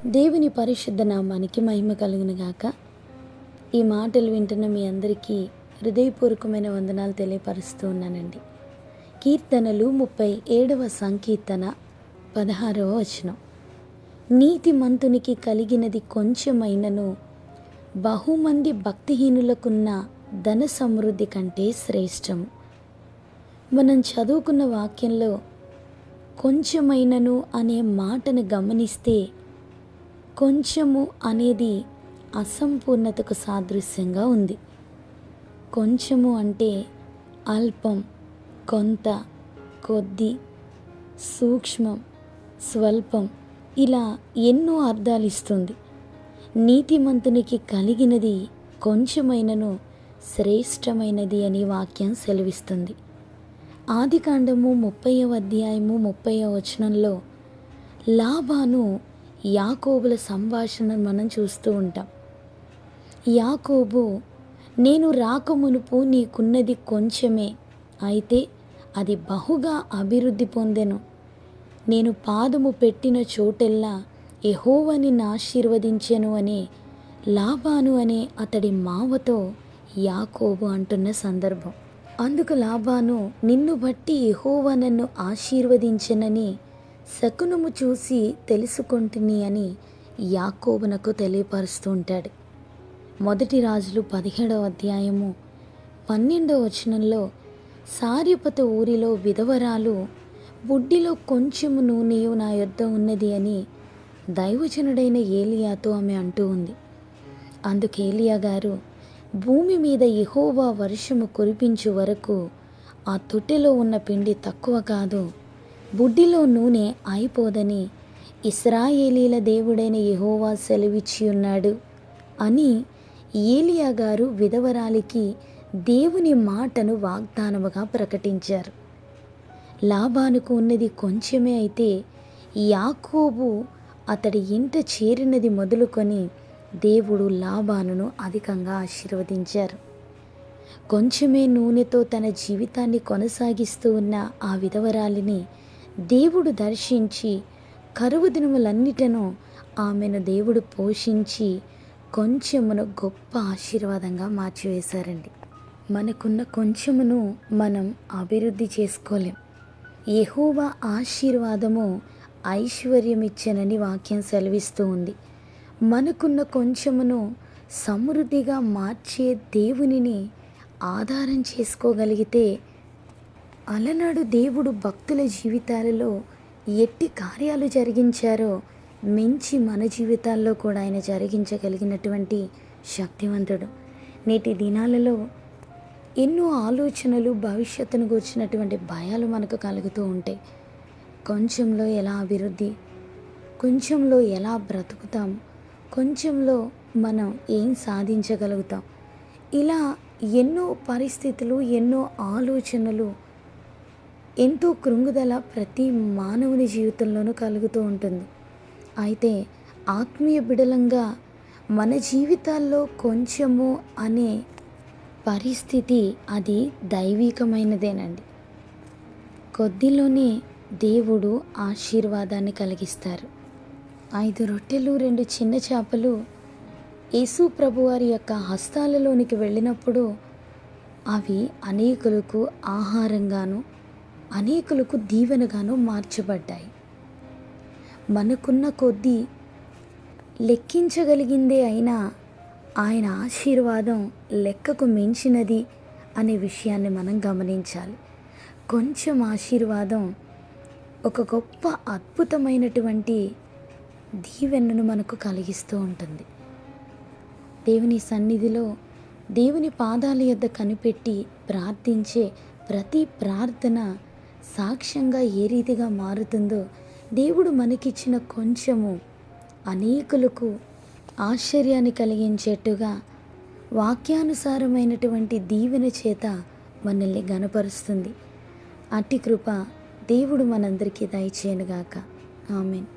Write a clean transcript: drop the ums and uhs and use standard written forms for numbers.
దేవుని పరిశుద్ధ నామానికి మహిమ కలుగును గాక. ఈ మాటలు వింటున్న మీ అందరికీ హృదయపూర్వకమైన వందనాలు తెలియపరుస్తూ ఉన్నానండి. కీర్తనలు 37వ సంకీర్తన 16వ వచనం. నీతిమంతునికి కలిగినది కొంచెమైనను బహుమంది భక్తిహీనులకున్న ధన సమృద్ధి కంటే శ్రేష్టము. మనం చదువుకున్న వాక్యంలో కొంచెమైనను అనే మాటను గమనిస్తే కొంచెము అనేది అసంపూర్ణతకు సాదృశ్యంగా ఉంది. కొంచెము అంటే అల్పం, కొంత, కొద్ది, సూక్ష్మం, స్వల్పం, ఇలా ఎన్నో అర్థాలు ఇస్తుంది. నీతిమంతునికి కలిగినది కొంచెమైనను శ్రేష్టమైనది అని వాక్యం సెలవిస్తుంది. ఆదికాండము 30వ అధ్యాయము 30వ వచనంలో లాబాను యాకోబుల సంభాషణను మనం చూస్తూ ఉంటాం. యాకోబు, నేను రాకమునుపు నీకున్నది కొంచెమే, అయితే అది బహుగా అభివృద్ధి పొందెను. నేను పాదము పెట్టిన చోటెల్లా యెహోవా నిన్ను ఆశీర్వదించెను అని లాబాను అనే అతడి మావతో యాకోబు అంటున్న సందర్భం. అందుకు లాబాను, నిన్ను బట్టి యెహోవా నన్ను ఆశీర్వదించెనని శకునము చూసి తెలుసుకొంటిని అని యాకోబునకు తెలియపరుస్తూ ఉంటాడు. మొదటి రాజులు 17వ అధ్యాయము 12వ వచనంలో సారెపతు ఊరిలో విధవరాలు బుడ్డిలో కొంచెము నూనెయు నా యొద్ద ఉన్నది అని దైవజనుడైన ఏలియాతో ఆమె అంటూ ఉంది. అందుకు ఏలియా గారు, భూమి మీద యెహోవా వర్షము కురిపించు వరకు ఆ తొట్టెలో ఉన్న పిండి తక్కువ కాదు, బుడ్డిలో నూనె అయిపోదని ఇశ్రాయేలీల దేవుడైన యెహోవా సెలవిచ్చి ఉన్నాడు అని ఏలియా గారు విధవరాలికి దేవుని మాటను వాగ్దానముగా ప్రకటించారు. లాబానుకు ఉన్నది కొంచెమే, అయితే యాకోబు అతడి ఇంట చేరినది మొదలుకొని దేవుడు లాబానును అధికంగా ఆశీర్వదించారు. కొంచెమే నూనెతో తన జీవితాన్ని కొనసాగిస్తూ ఉన్న ఆ విధవరాలిని దేవుడు దర్శించి కరువు దినములన్నిటను ఆమెను దేవుడు పోషించి కొంచెమును గొప్ప ఆశీర్వాదంగా మార్చివేశారండి. మనకున్న కొంచెమును మనం అభివృద్ధి చేసుకోలేం. యెహోవా ఆశీర్వాదము ఐశ్వర్యమిచ్చెనని వాక్యం సెలవిస్తూ ఉంది. మనకున్న కొంచెమును సమృద్ధిగా మార్చే దేవునిని ఆధారం చేసుకోగలిగితే అలనాడు దేవుడు భక్తుల జీవితాలలో ఎట్టి కార్యాలు జరిగించారో మించి మన జీవితాల్లో కూడా ఆయన జరిగించగలిగినటువంటి శక్తివంతుడు. నేటి దినాలలో ఎన్నో ఆలోచనలు, భవిష్యత్తును గురించినటువంటి భయాలు మనకు కలుగుతూ ఉంటాయి. కొంచెంలో ఎలా అభివృద్ధి, కొంచెంలో ఎలా బ్రతుకుతాం, కొంచెంలో మనం ఏం సాధించగలుగుతాం, ఇలా ఎన్నో పరిస్థితులు, ఎన్నో ఆలోచనలు, ఎంతో కృంగుదల ప్రతి మానవుని జీవితంలోనూ కలుగుతూ ఉంటుంది. అయితే ఆత్మీయ బిడలంగా మన జీవితాల్లో కొంచెము అనే పరిస్థితి అది దైవికమైనదేనండి. కొద్దిలోనే దేవుడు ఆశీర్వాదాన్ని కలిగిస్తారు. 5 రొట్టెలు 2 చిన్న చేపలు యేసు ప్రభువారి యొక్క హస్తాలలోనికి వెళ్ళినప్పుడు అవి అనేకులకు ఆహారంగాను అనేకులకు దీవెనగాను మార్చబడ్డాయి. మనకున్న కొద్దీ లెక్కించగలిగిందే అయినా ఆయన ఆశీర్వాదం లెక్కకు మించినది అనే విషయాన్ని మనం గమనించాలి. కొంచెం ఆశీర్వాదం ఒక గొప్ప అద్భుతమైనటువంటి దీవెనను మనకు కలిగిస్తూ ఉంటుంది. దేవుని సన్నిధిలో దేవుని పాదాల యొద్ద కనిపెట్టి ప్రార్థించే ప్రతి ప్రార్థన సాక్ష్యంగా ఏ రీతిగా మారుతుందో దేవుడు మనకిచ్చిన కొంచెము అనేకులకు ఆశ్చర్యాన్ని కలిగించేట్టుగా వాక్యానుసారమైనటువంటి దీవెన చేత మనల్ని ఘనపరుస్తుంది. అట్టి కృప దేవుడు మనందరికీ దయచేయనుగాక. ఆమేన్.